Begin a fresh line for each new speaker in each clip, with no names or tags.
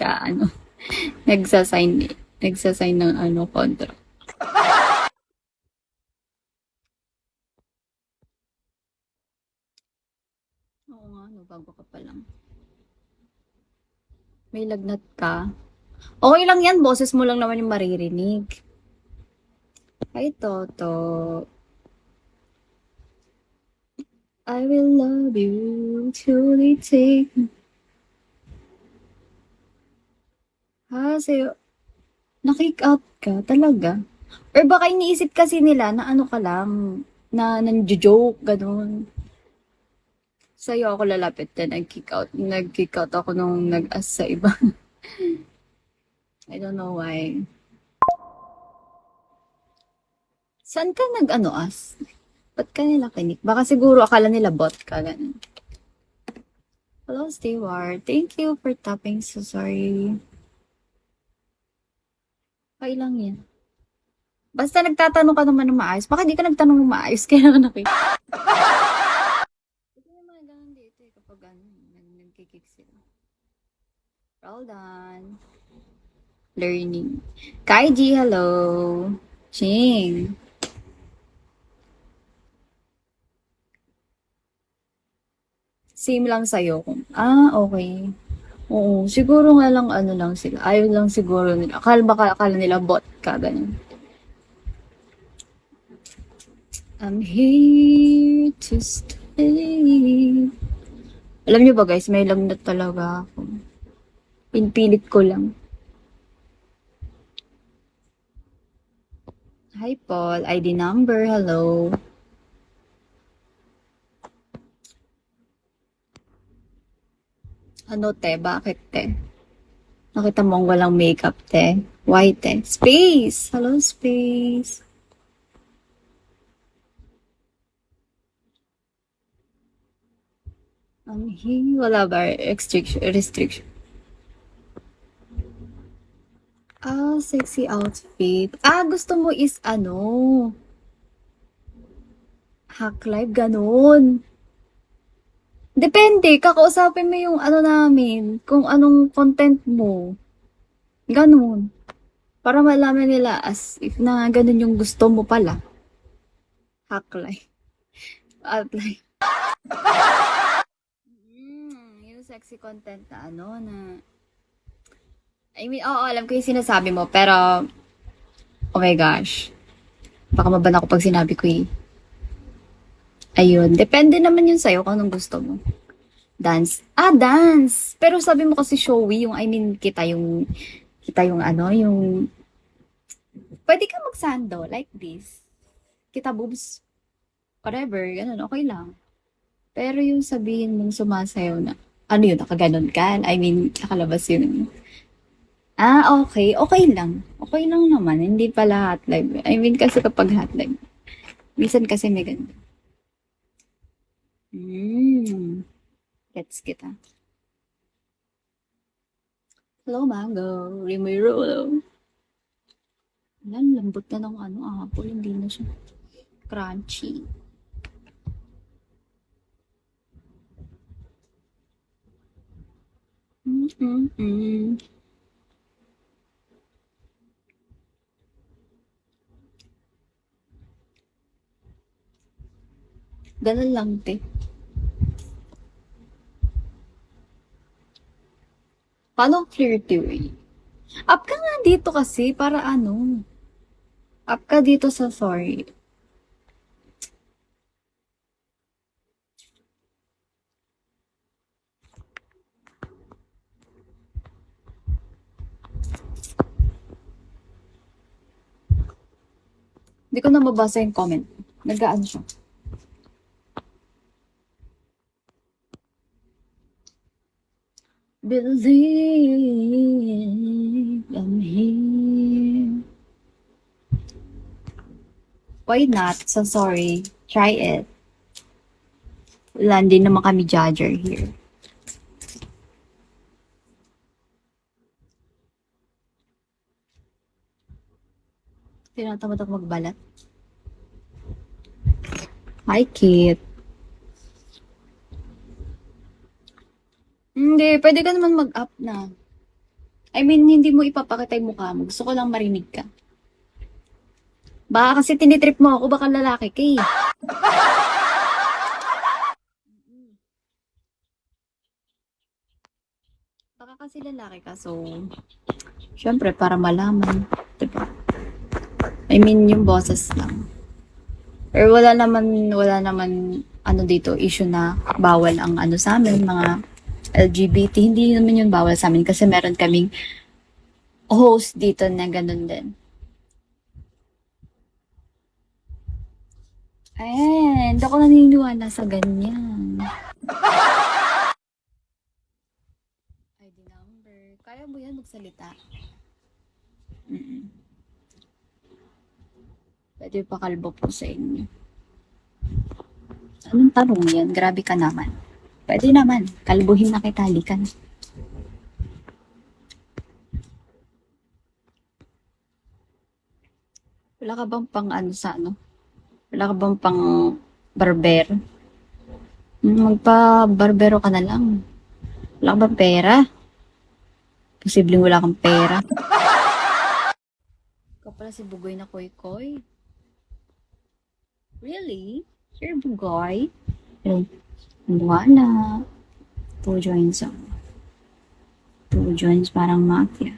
ka, ano, nagsasign, nagsasign ng ano, contract. Oo nga, no, bago ka pa lang. May lagnat ka. Okay lang yan, boses mo lang naman yung maririnig. Ay, Toto. I will love you till they take. Ha, sa'yo, na-kick out ka talaga? Or baka iniisip kasi nila na ano ka lang, na nanjo-joke, ganun. Sa'yo ako lalapit din, nag-kick out. Nag-kick out ako nung nag-as sa iba. I don't know why. Saan ka nag-ano as? Ba't ka nila kinik? Baka siguro akala nila bot ka, ganun. Hello, Stewart. Thank you for tapping. So sorry. Okay lang yan. Basta nagtatanong ka naman ng maayos. Baka di ka nagtanong ng maayos, kaya ka nakik. Kasi may mga ganun dito eh, kapag ano, nagkikik sila. Well done. Learning. Kaiji, hello. Ching. Same lang sa'yo. Okay. Oo, siguro nga lang ano lang sila. Ayaw lang siguro nila. Akala nila bot ka, ganun. I'm here to stay. Alam niyo ba guys, may lagnat talaga ako. Pinpilit ko lang. Hi Paul, ID number, hello. Ano te, bakit te? Nakita mo walang makeup te? Why te? Space! Hello Space! Wala ba restriction? Sexy outfit. Gusto mo is ano? Hack life, ganun. Depende, kakausapin mo yung ano namin, kung anong content mo. Ganun. Para malaman nila as if na ganun yung gusto mo pala. Hack life. Outline. Yung sexy content na ano na... I mean, oo, alam ko yung sinasabi mo, pero... Oh my gosh. Baka maban ako pag sinabi ko eh. Ayun, depende naman yun sa'yo kung anong gusto mo. Dance. Dance! Pero sabi mo kasi showy, yung I mean, kita yung ano, yung... Pwede ka magsando, like this. Kita boobs, whatever, ganun, okay lang. Pero yung sabihin mong sumasayaw na, ano yun, nakaganon ka? I mean, nakalabas yun. Okay. Okay lang. Okay lang naman. Hindi pala hot live. I mean, kasi kapag hot live, minsan kasi may ganun. Gets kita. Hello, Mango. Rimiro. Lambot na ng ano, apple. Hindi na siya crunchy. Mm-mm. Ganun lang, te. Paano flirty way? Up ka nga dito kasi para ano. Up ka dito sa sorry. Hindi ko na mabasa yung comment. Nag-ano siya. Believe I'm here. Why not? So sorry. Try it. Wala din naman kami judger here. Tinatamad ako magbalat. Hi, Kit. Hindi, pwede ka naman mag-up na. I mean, hindi mo ipapakita yung mukha mo. Gusto ko lang marinig ka. Baka kasi tinitrip mo ako, baka lalaki ka eh. Baka kasi lalaki ka, so, syempre, para malaman. Diba? I mean, yung boses lang. Or wala naman, ano dito, issue na bawal ang ano sa amin, mga LGBT. Hindi naman yun bawal sa amin kasi meron kaming host dito na ganun din. Ayan, hindi ako naniniwala sa ganyan. ID number. Kaya mo yan magsalita. Mm-mm. Pwede pa kalbo po sa inyo. Anong tanong yan? Grabe ka naman. Pwede naman. Kalbuhin na kita. Halika na. Wala ka bang pang ano sa ano? Wala ka bang pang barbero? Magpa-barbero ka na lang. Wala ka bang pera? Posibleng wala kang pera. Ikaw pala si Bugoy na Koy-Koy. Really? You're Bugoy? Wala. Two joints ako. Two joints parang mafia.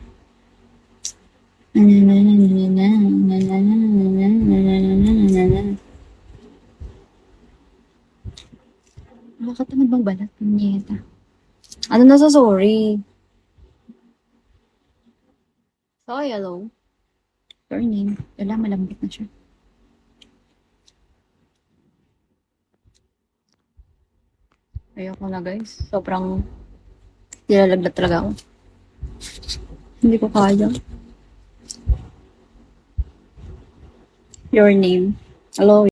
Nakakatamad bang balat? Punyeta. Ano na sa sorry? Sorry, hello. Your name. Wala, malambot na siya. Ayoko na guys. Sobrang nilalaglat talaga ako. Hindi ko kaya. Your name. Hello.